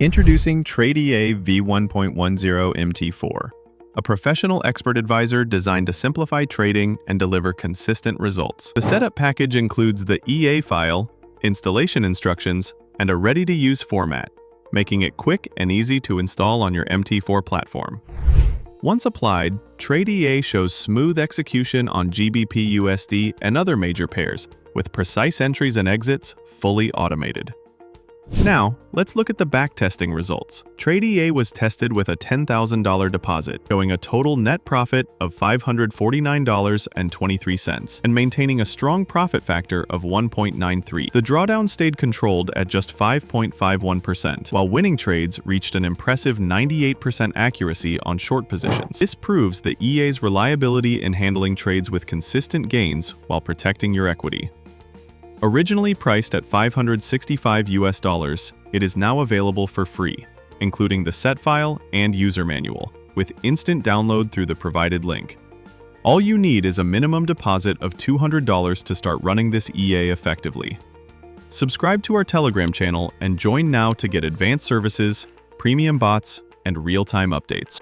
Introducing EA V1.10 MT4, a professional expert advisor designed to simplify trading and deliver consistent results. The setup package includes the EA file, installation instructions, and a ready-to-use format, making it quick and easy to install on your MT4 platform. Once applied, EA shows smooth execution on GBPUSD and other major pairs, with precise entries and exits fully automated. Now, let's look at the backtesting results. EA was tested with a $10,000 deposit, showing a total net profit of $549.23 and maintaining a strong profit factor of 1.93. The drawdown stayed controlled at just 5.51%, while winning trades reached an impressive 98% accuracy on short positions. This proves the EA's reliability in handling trades with consistent gains while protecting your equity. Originally priced at $565, it is now available for free, including the set file and user manual, with instant download through the provided link. All you need is a minimum deposit of $200 to start running this EA effectively. Subscribe to our Telegram channel and join now to get advanced services, premium bots, and real-time updates.